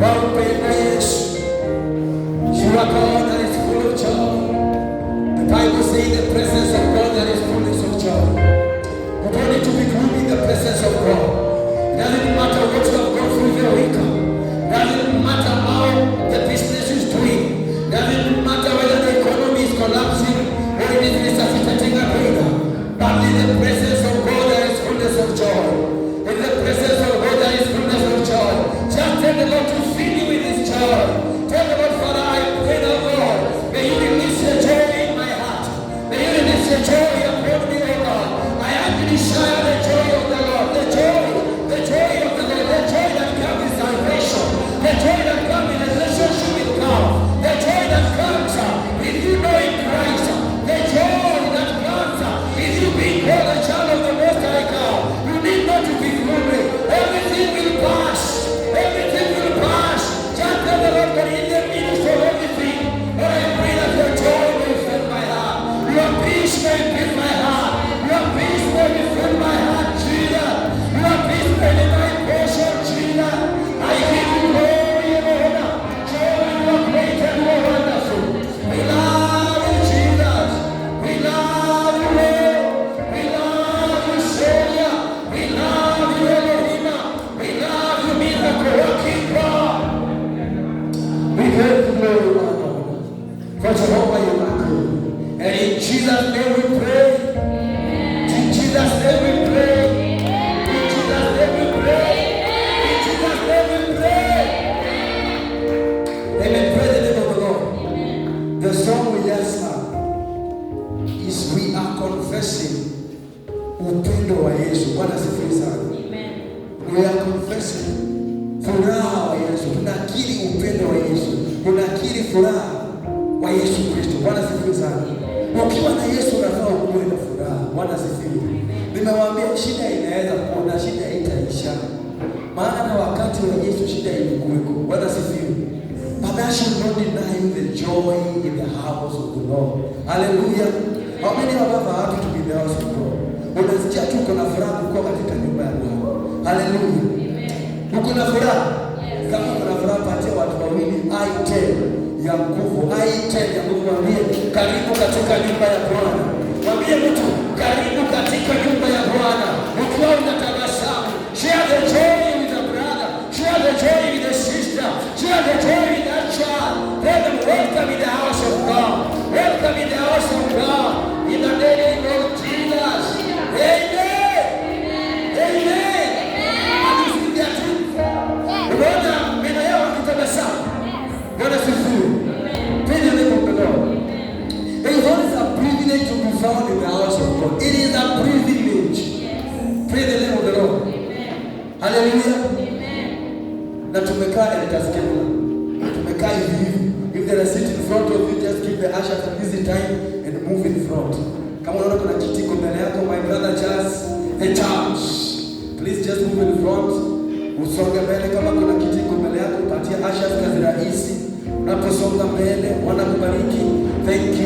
Wampenda Yesu. You are God that is full of joy. The Bible says the presence of God that is fullness of joy. We don't need to be gloomy in the presence of God. It doesn't matter what you have gone through your week. It doesn't matter how the business is doing. It doesn't matter whether the economy is collapsing or it is resuscitating a breather. But in the presence of God there is fullness of joy. In the presence of God there is fullness of joy. Just tell the Lord to fill you with His joy. Tell the Lord, Father, I pray the Lord, may you release your joy in my heart. May you release your joy upon me, O God. I actually share the joy of the Lord. The joy of the Lord. The joy that comes with salvation. The joy that comes in a relationship with God. The joy that comes with you knowing Christ. The joy that comes with you being called a child of the Most High God. You need not to be gloomy. Everything will pass. Everything will pass. Just tell the Lord that in the midst of everything, but I pray that your joy may fill my heart. Your peace may fill my heart. Your peace may fill my heart, Jesus. Your peace may be my portion, Jesus. I give you glory and honor. Joy, you are great and you are wonderful. We love you, Jesus. We love you, Lord. We love you, Savior. We love you, Elohim. We love you, miracle working God. We give you glory, Lord. For Jehovah you are good. And in Jesus' name we pray. In Jesus' name we pray. In Jesus' name we pray. In Jesus' name we pray. Amen. Praise the name of the Lord. The song we just sang is we are confessing upendo wa Yesu. Bwana sifiwe sana. We are confessing furaha wa Yesu. Tunakiri upendo wa Yesu. Tunakiri furaha wa Yesu Kristo. Bwana sifiwe sana. Ukiwa na Yesu unafaa ukuwe na furaha. Bwana sifiwe. Nimewaambia shida inaweza kuona, shida itaisha. Maana na wakati wa Yesu shida ilikuweko. Bwana sifiwe. But that should not deny you the joy in the house of the Lord. Hallelujah. How many of us are happy to be in the house of God? Unasikia tu uko na furaha kuwa katika nyumba ya Bwana. Hallelujah. Uko na furaha? Kama uko na furaha, patia watu wawili item ya nguvu. Item ya nguvu, mwambie karibu katika nyumba ya Bwana. Mwambie mtu karibu katika nyumba ya Bwana. Ukiwa unatabasamu, share the joy with the brother. Share the joy with the sister. Share the joy with that child. Tell them welcome in the house of God. Welcome in the house of God. In the name of Jesus. Amen. Amen. Akisikia tu. Unaona meno yao wakitabasamu. Bwana sifiwe. Praise the name of the Lord. It is always a privilege to be found in the house of God. It is a privilege. Praise the name of the Lord. Hallelujah. Na tumekaa elitaskebula. Tumekaa hivi. If there is a seat in front of you, just give the ushers an easy time and move in front. Kama unaona kuna kitiko mbele yako, my brother just a church. Please just move in front. Usonge mbele. Kama kuna kitiko mbele yako, patia ushers kazi rahisi. Unaposonga mbele, Bwana kubariki. Thank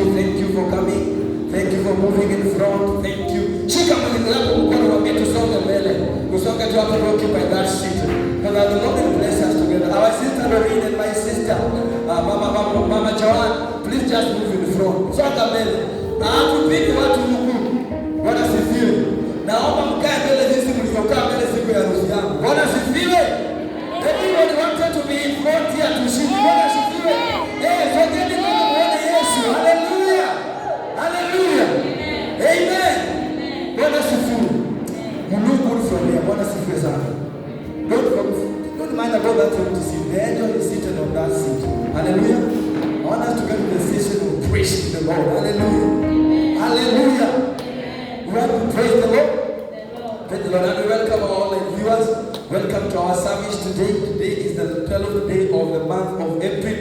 you for coming. Thank you for moving in front. Thank you. Shika mwili wako mkono, mwambie tusonge mbele. Usonge tu hapo, occupy that seat. Because the Lord will bless us together. Our sister Lorraine and my sister Mama Joanne, please just move in front. Songa mbele. Tupige watu huku. Bwana sifiwe. Naomba mkae mbele jinsi mlivyokaa mbele siku ya harusi yangu. Bwana sifiwe. Everybody wanted to be in front here to see. Bwana sifiwe. Sogeni kwa Bwana Yesu. Hallelujah. Hallelujah. Amen. Bwana sifiwe. You look good from here. Bwana sifiwe sana. Don't mind about that empty seat. The angel is seated on that seat. Hallelujah. I want us to get to the station of praising the Lord. Hallelujah. Hallelujah. We want to praise the Lord. Praise the Lord. And we welcome all the viewers. Welcome to our service today. Today is the 12th day of the month of April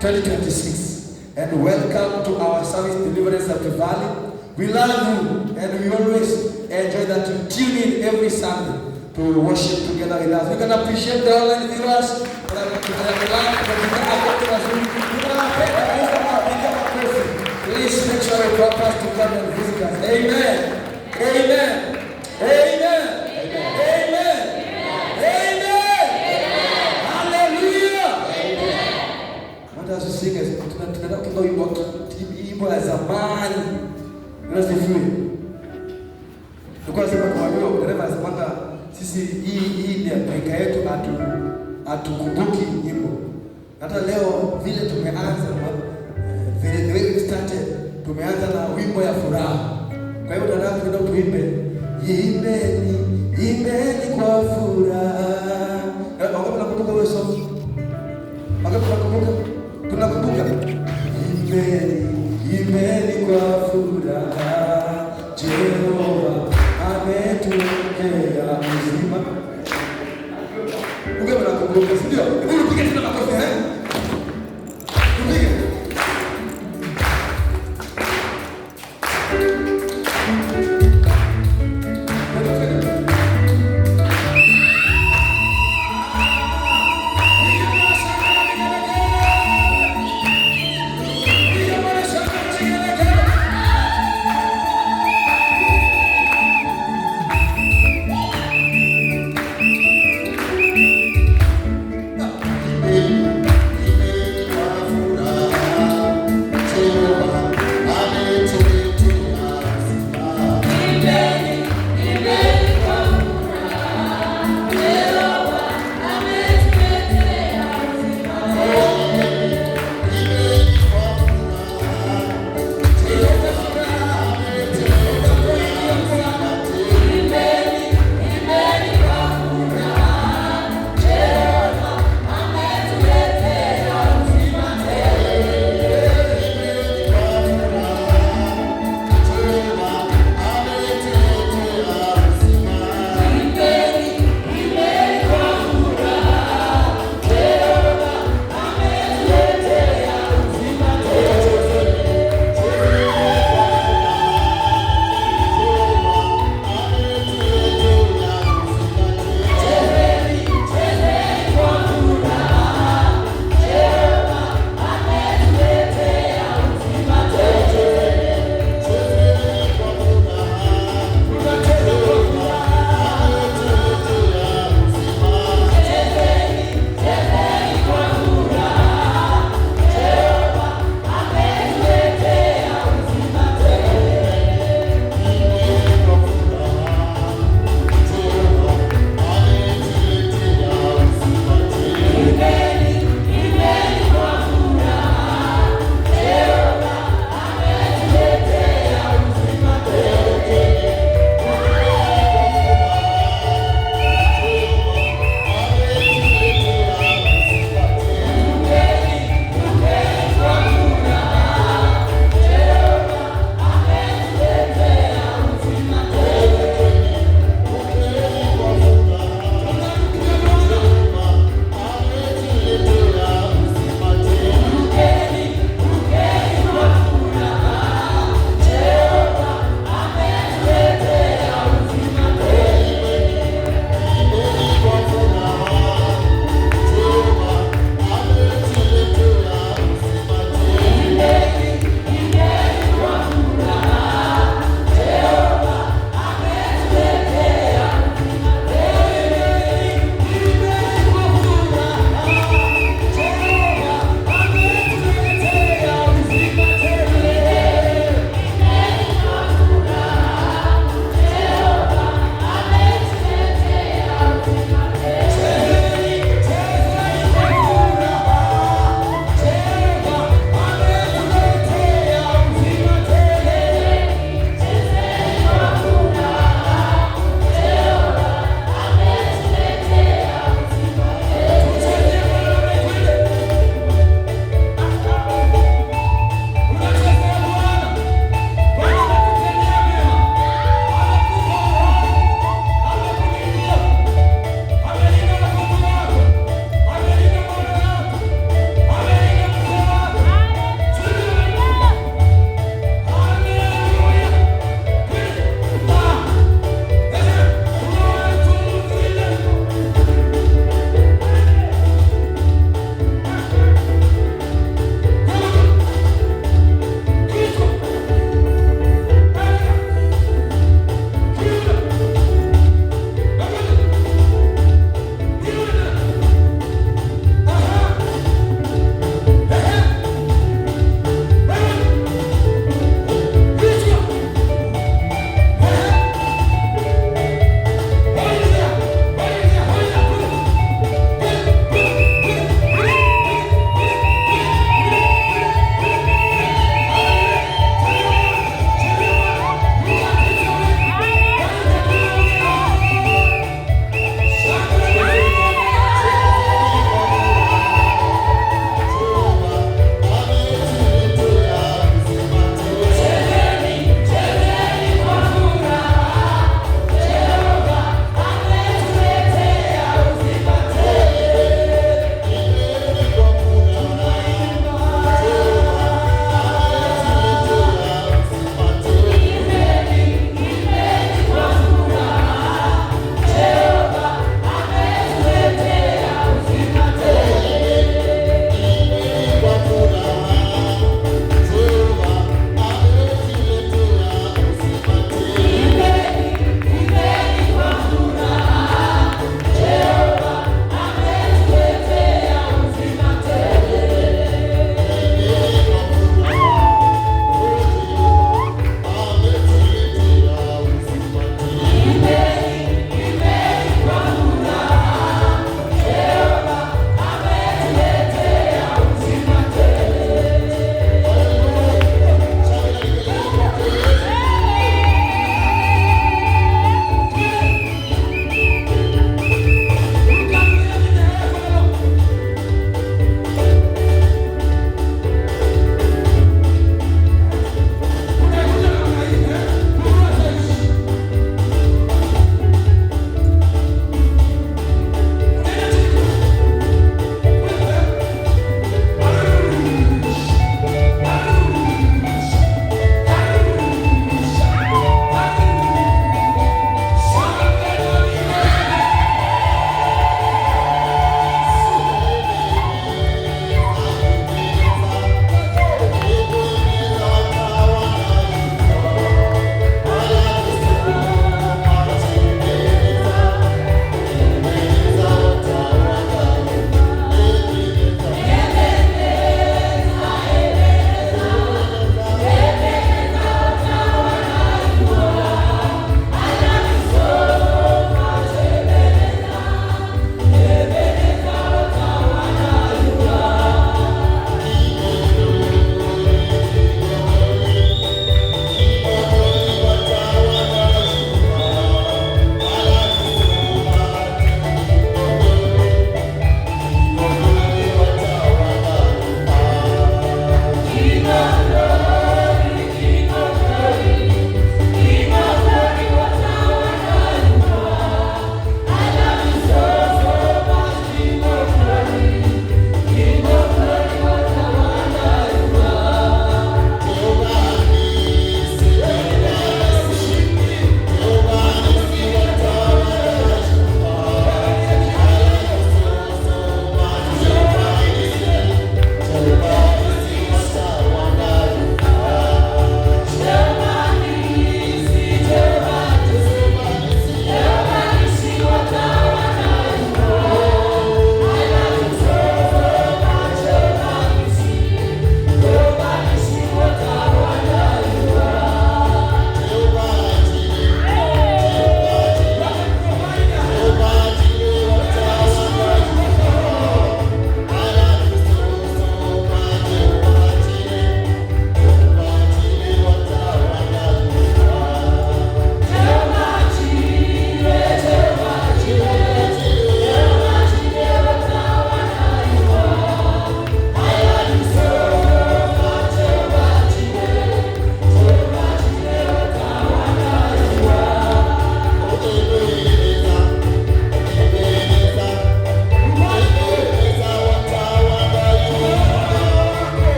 2026. And welcome to our service Deliverance at the Valley. We love you and we always enjoy that you tune in every Sunday to worship together with us. We can appreciate the online viewers. Please make sure you drop us to come and visit us. Amen. Amen. Amen. Amen. Amen. Hallelujah. zamani. Unasifiwe. Nilikuwa nasema kwa wale dereva asemanga sisi hii ni Afrika yetu hatukumbuki nyimbo. Hata leo vile tumeanza vile the way we started tumeanza na wimbo ya furaha. Kwa hiyo nataka kidogo tuimbe. Imbeni kwa furaha. Wangapi wanakumbuka hiyo song? Wangapi wanakumbuka? Tunakumbuka. Imbeni kwa furaha. Jehova ametupea uzima. Wangapi wanakumbuka? Ndio. Hebu tupige tena makofi Tupige.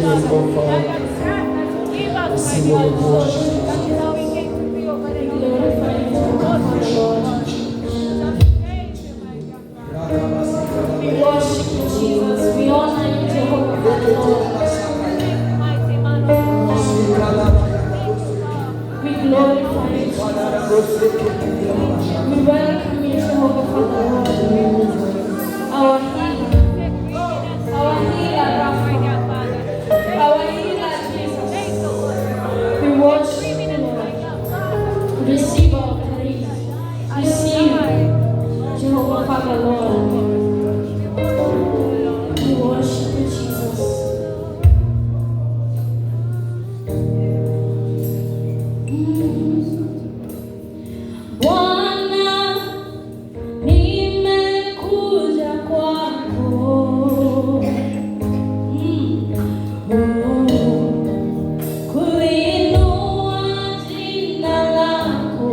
oh Father. Receive all the worship. We worship you, Jesus. We honor you, Jehovah. We glorify you, Jesus. We welcome you, Jehovah, Father Lord. Our healer, Rapha, our healer, Jesus. We worship you, Lord. Receive our praise. Receive, Jehovah, Father Lord. We worship you, Jesus. Bwana, nimekuja kwako, kuinua jina lako,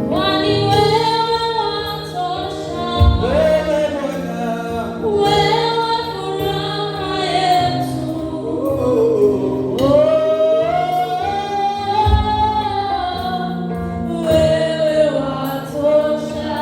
kwani wewe watosha, wewe furaha yetu. Wewe watosha.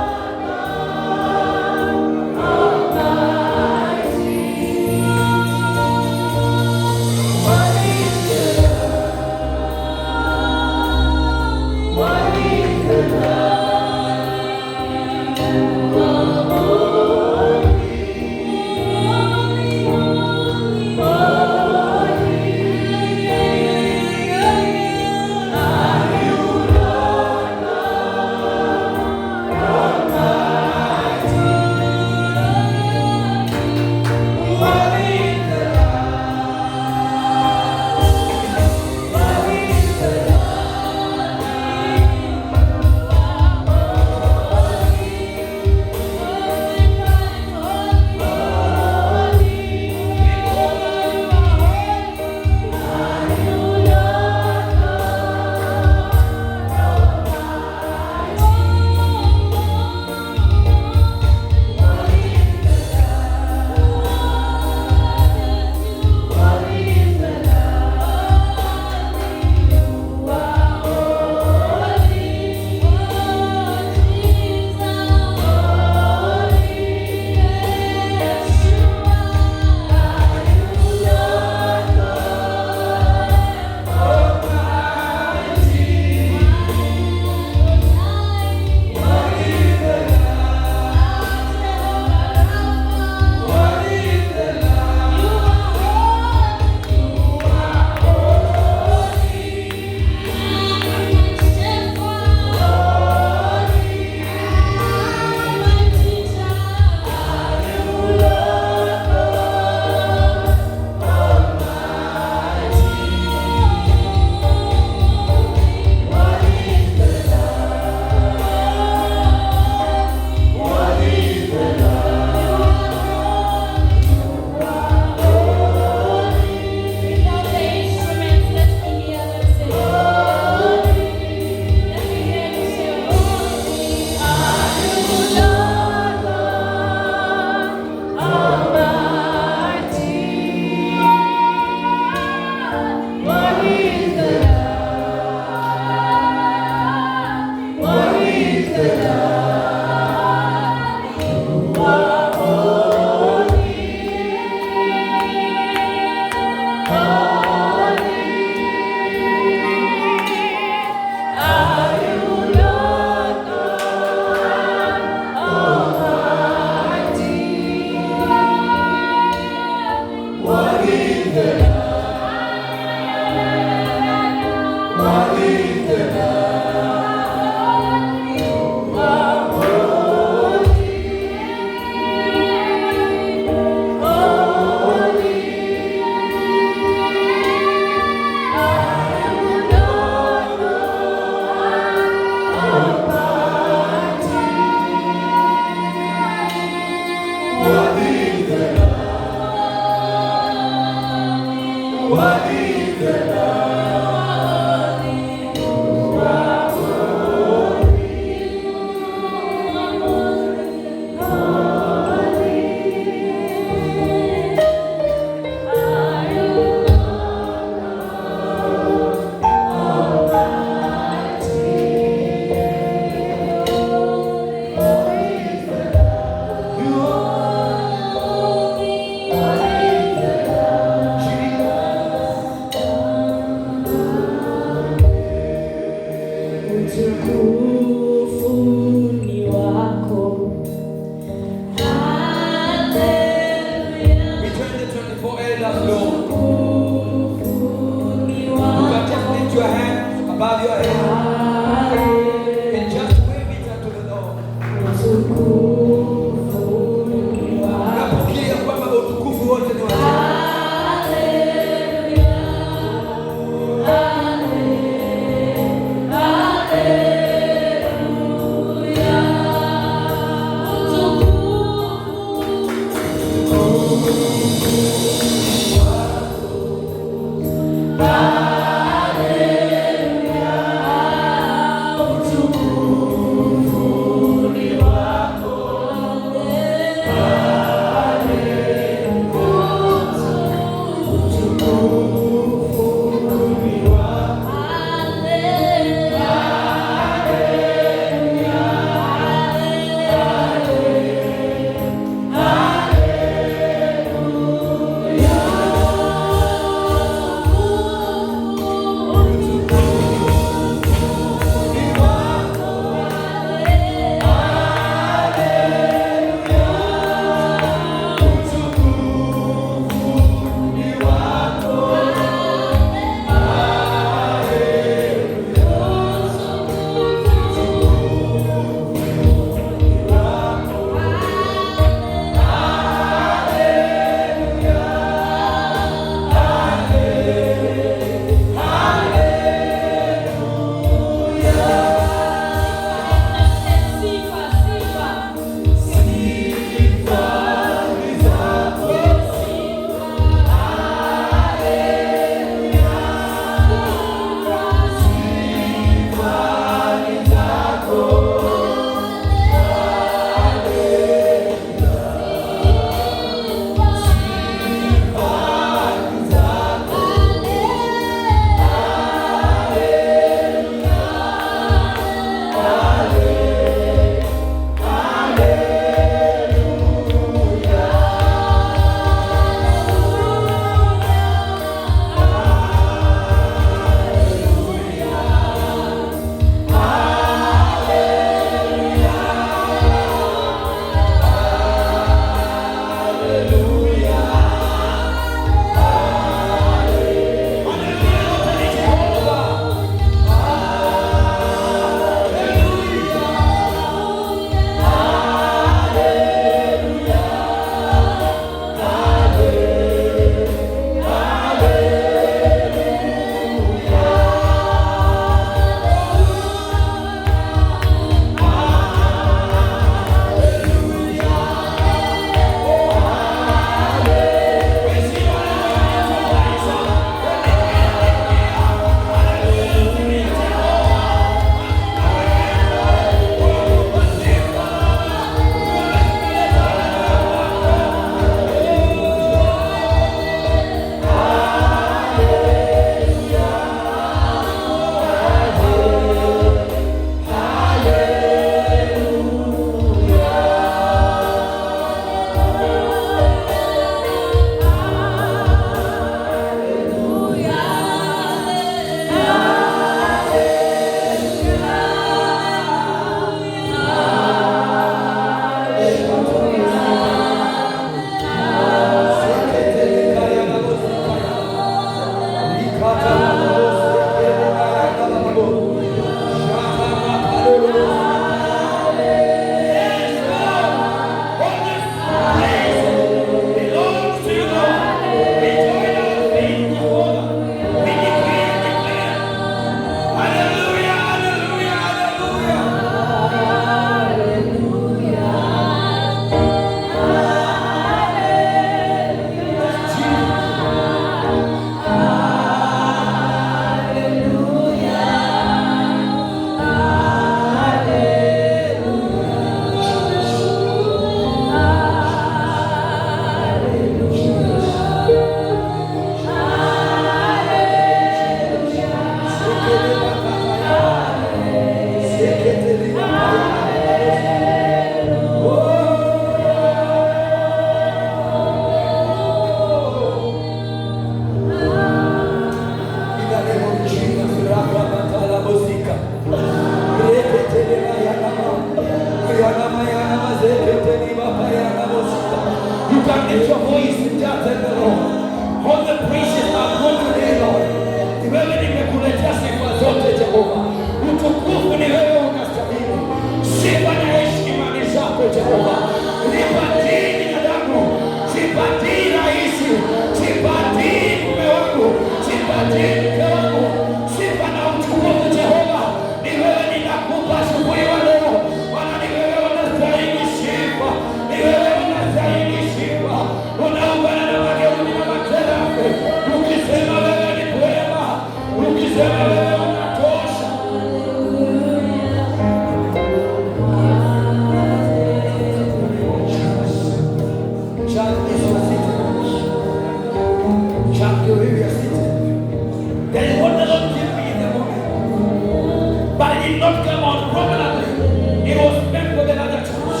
did not come out prominently. It was meant for the other church.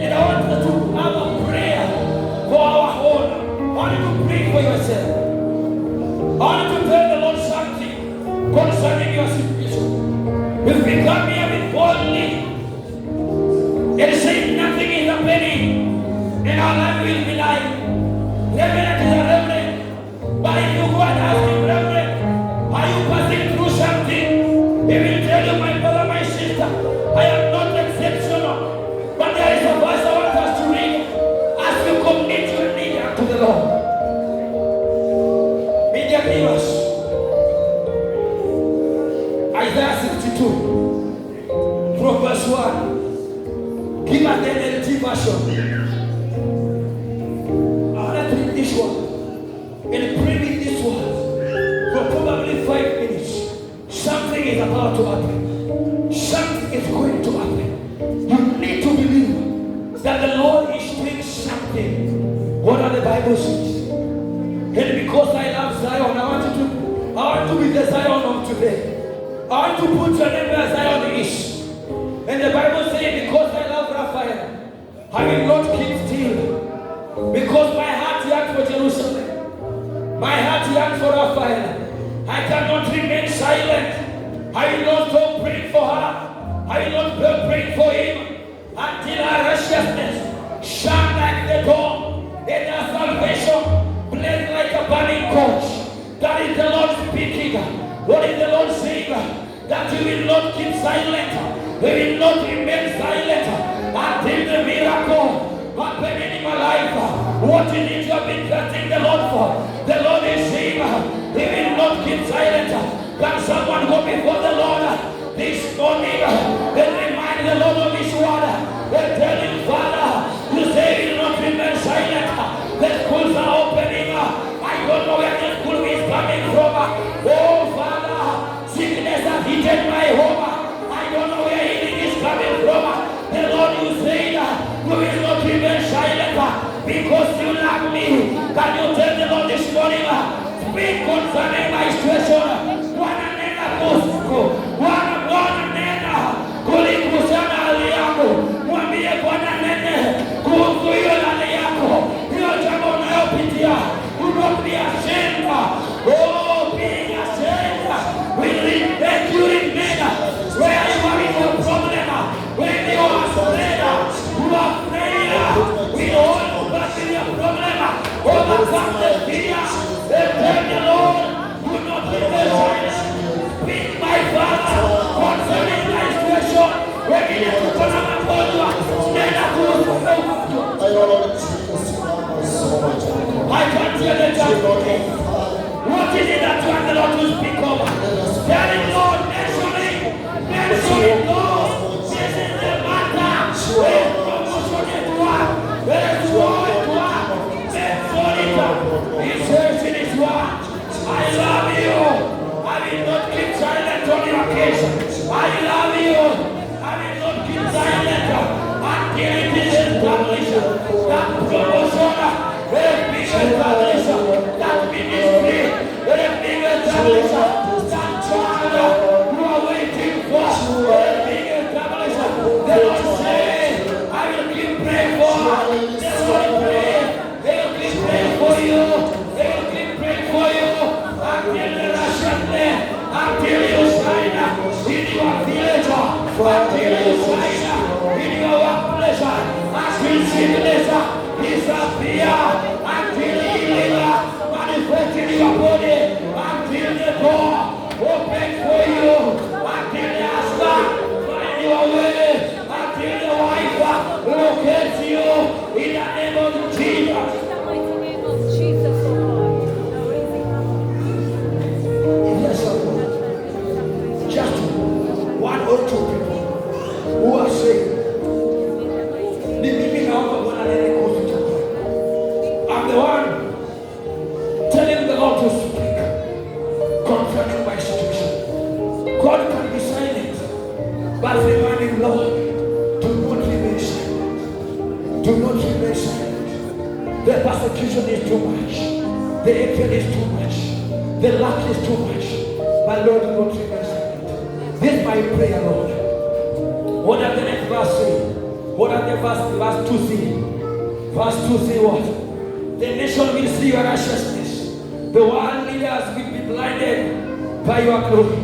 And I want us to have a prayer for our own. I want you to pray for yourself. I want you to tell the Lord something concerning your situation. If we come here with boldly and say nothing is happening, and our life will be like, Reverend is a reverend. But if you go and ask him, Reverend, are you passing through something? He will tell you, my brother, my sister, I am not exceptional. But there is a verse I want us to read as you commit your need unto the Lord. Media viewers, Isaiah 62, from verse 1. Give us the NLT version. I want to read this one and pray with this one for probably 5 minutes. Something is about to happen. Something is going to happen. You need to believe that the Lord is doing something. What are the Bible says? And because I love Zion, I want to be the Zion of today. I want to put your name where Zion is. And the Bible says, because I love Raphael, I will not keep still. Because my heart yearns for Jerusalem. My heart yearns for Raphael. I cannot remain silent. I will not stop praying for her. I will not stop praying for him until her righteousness shine like the dawn and her salvation blaze like a burning torch. That is the Lord speaking. What is the Lord saying? That you will not keep silent. You will not remain silent until the miracle happening in my life. What is it you have been trusting the Lord for? The Lord is saying, He will not keep silent. Can someone go before the Lord this morning and remind the Lord of His word and tell Him, Father, you say you will not remain silent. The schools are opening. I don't know where the school is coming from. Oh, Father, sickness has hit my home. I don't know where healing is coming from. The Lord, you say you will not remain silent because you love me. Can you tell the Lord this morning? Speak concerning my situation. Wananena kusiku. Wananena kulikusana hali yako. Mwambie Bwana nene kuhusu hiyo hali yako. Hiyo jambo unayopitia. Do not be ashamed. Oh, being ashamed will make you remain where you are in your problem. When you are afraid, you are afraid. We all back in your problem. Overcome the fear. And tell the Lord, do not be silent. Speak, my Father, concerning my situation. When you have to come up for you, stand up to I can't hear the church. What is it that you want the Lord to speak of? Tell him, Lord, mention it, Lord. This is the matter. Where promotion is what? Where is war is what? Mention it. He says in his word, I love you. I will not keep silent on your occasion. I love you. I will not keep silent until it is established. That promotion, that big established, that ministry, that big established, that child you are waiting for, that big established. The Lord says, I will keep praying for the Lord pray. They will keep praying for you. They will keep praying for you until the Russian day, until you shine in your village, until you shine in your workplace, until sickness disappear, until healing manifest in your body, until the door opens for you, until the husband find your way, until the wife locates you in the name of Jesus. Just one or two people who are saying, I'm the one telling the Lord to speak concerning my situation. God can be silent, but reminding Lord, do not remain silent. Do not remain silent. The persecution is too much. The hatred is too much. The lack is too much. My Lord, do not remain silent. This is my prayer, Lord. What does the next verse say? What does the verse 2 say? Verse 2 say what? The nation will see your righteousness. The world leaders will be blinded by your glory.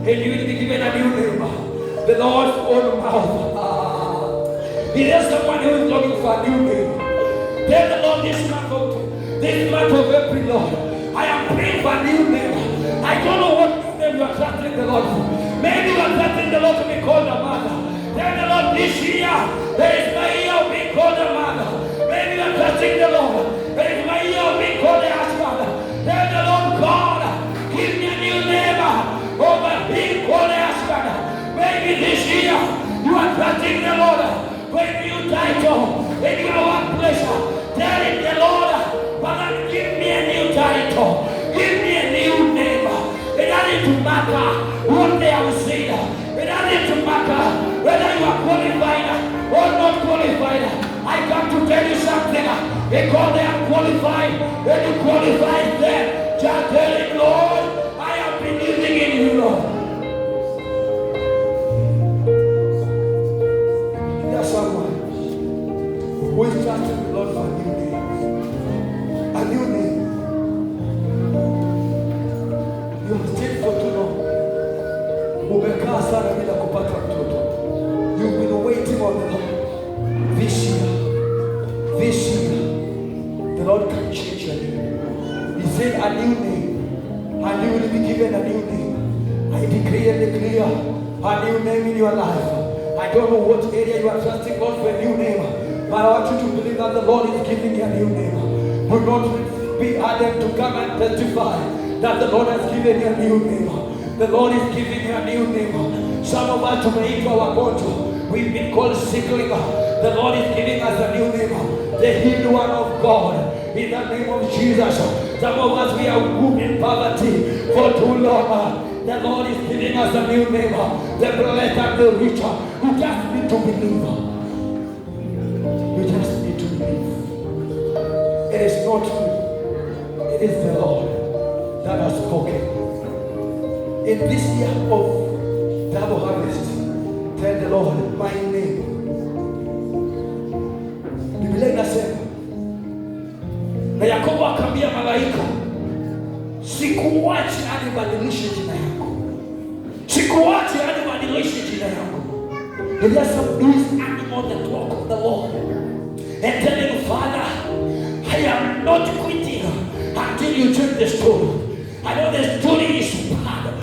And you will be given a new name. The Lord's own mouth. Is there someone who is looking for a new name? Tell the Lord this month of April, Lord, I am praying for a new name. I don't know what new name you are trusting the Lord for. Maybe you are trusting the Lord to be called a mother. Tell the Lord this year, there is my year of being called a mother. Maybe you are trusting the Lord. There is my year of being called a husband. Tell the Lord, God, give me a new name over being called a husband. Maybe this year you are trusting the Lord for a new title in your workplace. Tell him, the Lord, Father, give me a new title. Give me a new name. It doesn't matter what they have said. It doesn't matter whether you are qualified or not qualified. I come to tell you something. Because they are qualified, when you qualify them, just tell him, Lord, I am believing in you, Lord. There's someone who is trusting the Lord for a new name. A new name. You have stayed for too long. Umekaa sana bila kupata mtoto. You've been waiting on the Lord. This year, the Lord can change your name. He said a new name, and you will be given a new name. I decree and declare a new name in your life. I don't know what area you are trusting God for a new name, but I want you to believe that the Lord is giving you a new name. Do not be added to come and testify that the Lord has given you a new name. The Lord is giving you a new name. Some of us tumeitwa wagonjwa. We've been called sickly. The Lord is giving us a new name. The healed one of God. In the name of Jesus. Some of us, we are moved in poverty for too long. The Lord is giving us a new name. The blessed and the rich. You just need to believe. You just need to believe. It is not you. It is the Lord that has spoken. In this year of double harvest, tell the Lord, my name. Biblia inasema, na Yakobo akamwambia malaika, sikuachi hadi badilishe jina yako. Sikuachi hadi badilishe jina yako. And there's some beast animal that walk of the Lord. And tell him, Father, I am not quitting until you change the story. I know the story is bad.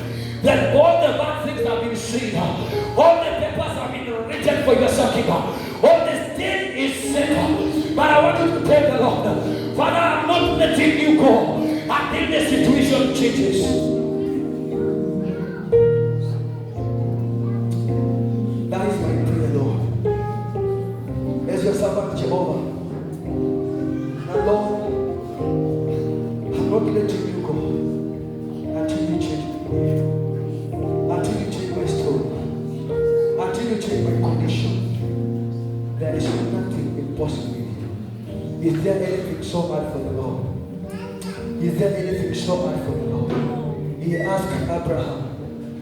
That all the bad things have been seen. All the papers have been written for your sucking. All the stain is settled. But I want you to tell the Lord, Father, I'm not letting you go until the situation changes. That is my prayer, Lord. As your servant Jehovah. Now, Lord, I'm not letting you go until you change me. Until you change my story. Until you change my condition. There is nothing impossible in you. Is there anything so hard for the Lord? Is there anything so hard for the Lord? He asked Abraham,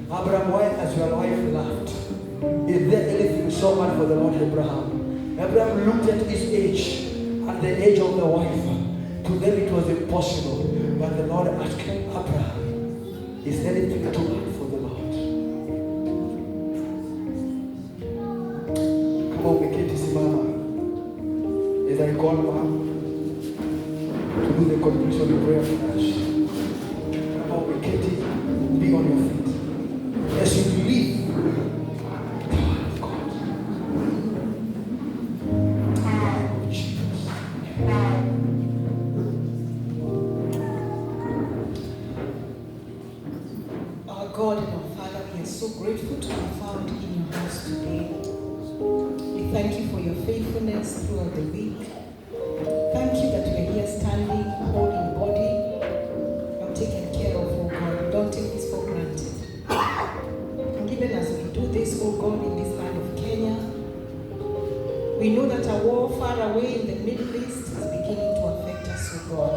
Abraham, why has your wife laughed? Is there anything so hard for the Lord, Abraham? Abraham looked at his age and the age of the wife. To them it was impossible. But the Lord asked him, Abraham, is there anything too hard for the Lord? Come on, Miketi Simama. As I call Mom to do the conclusion of prayer for us. Come on, Miketi, be on your feet. As you believe, God and our Father, we are so grateful to be found in your house today. We thank you for your faithfulness throughout the week. Thank you that we're here standing, holding body, and taken care of, oh God. We don't take this for granted. And even as we do this, oh God, in this land of Kenya, we know that a war far away in the Middle East is beginning to affect us, oh God.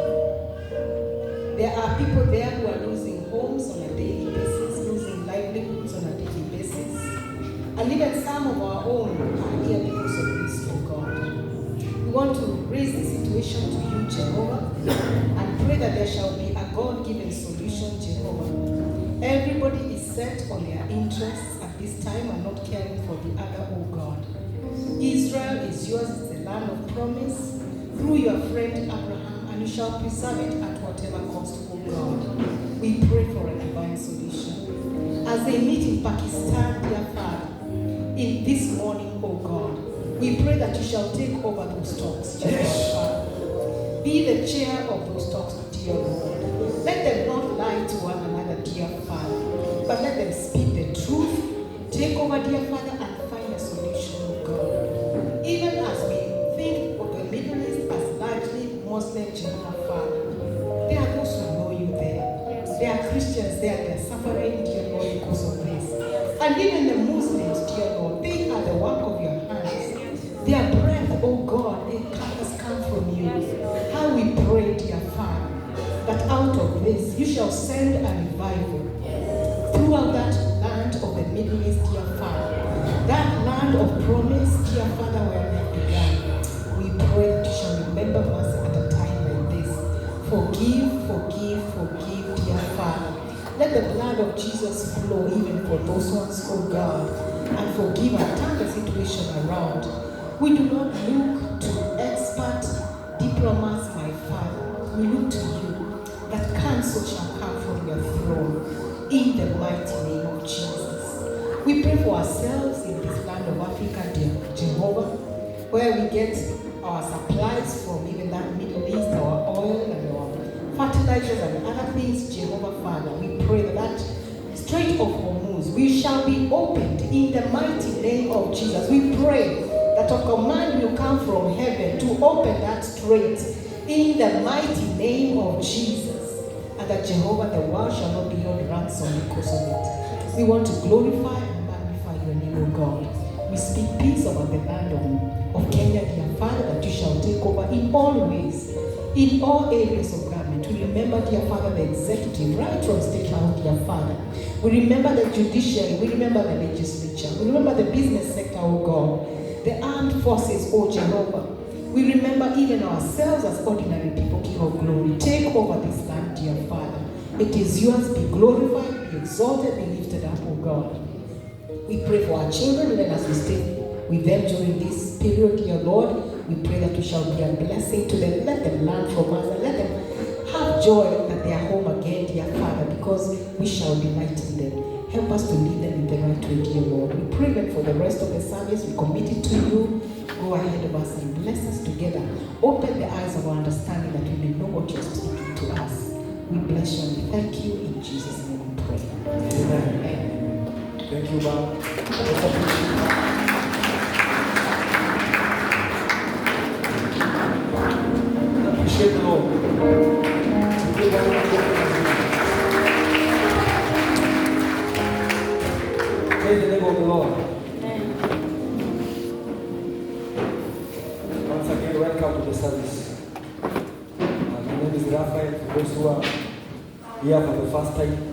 There are people there who are losing homes on a daily basis, losing livelihoods on a daily basis. And even some of our own are here because of this, oh God. We want to raise the situation to you, Jehovah, and pray that there shall be a God-given solution, Jehovah. Everybody is set on their interests at this time and not caring for the other, oh God. Israel is yours, it's the land of promise, through your friend Abraham, and you shall preserve it at whatever cost, oh God. We pray for a divine solution. As they meet in Pakistan, dear Father, in this morning, oh God, we pray that you shall take over those talks, Jehovah Father. Be the chair of those talks, dear Lord. Let them not lie to one another, dear Father, but let them speak the truth. Take over, dear Father, and find a solution, oh God. Even as we think of the Middle East as largely Muslim, Jehovah Father, there are those who know you there. There are Christians there, they are suffering, dear Lord, because of this. And even the Muslims, dear Lord, they are the work of your hands. Their breath, oh God, it has come from you. How we pray, dear Father, that out of this you shall send a revival throughout that land of the Middle East, dear Father. That land of promise, dear Father, where we began. We pray that you shall remember us at a time like this. Forgive, dear Father. Let the blood of Jesus flow even for those ones, oh God, and forgive and turn the situation around. We do not look to expert diplomats, my Father. We look to you, that counsel shall come from your throne, in the mighty name of Jesus. We pray for ourselves in this land of Africa, dear Jehovah, where we get our supplies from, even that Middle East, our oil and our fertilizers and other things, Jehovah Father. We pray that Strait of Hormuz, we shall be opened in the mighty name of Jesus. We pray that a command will come from heaven to open that strait in the mighty name of Jesus. And that Jehovah, the world shall not be held ransom because of it. We want to glorify and magnify your name, O God. We speak peace over the land of Kenya, dear Father, that you shall take over in all ways, in all areas of government. We remember, dear Father, the executive, right from state house, dear Father. We remember the judiciary, we remember the legislature, we remember the business sector, oh God, the armed forces, oh Jehovah. We remember even ourselves as ordinary people, King of glory. Take over this land, dear Father. It is yours, be glorified, be exalted, be lifted up, oh God. We pray for our children, even as we stay with them during this period, dear Lord. We pray that we shall be a blessing to them. Let them learn from us and let them have joy that they are home again, dear Father, because we shall delight in them. Help us to lead them in the right way, dear Lord. We pray that for the rest of the service, we commit it to you. Go ahead of us and bless us together. Open the eyes of our understanding that we may know what you're speaking to us. We bless you and we thank you. In Jesus' name we pray. Amen. Amen. Thank you, ma'am. Appreciate the Lord. Praise the name of the Lord. Once again, welcome to the service. My name is Raphael. For those who are here for the first time,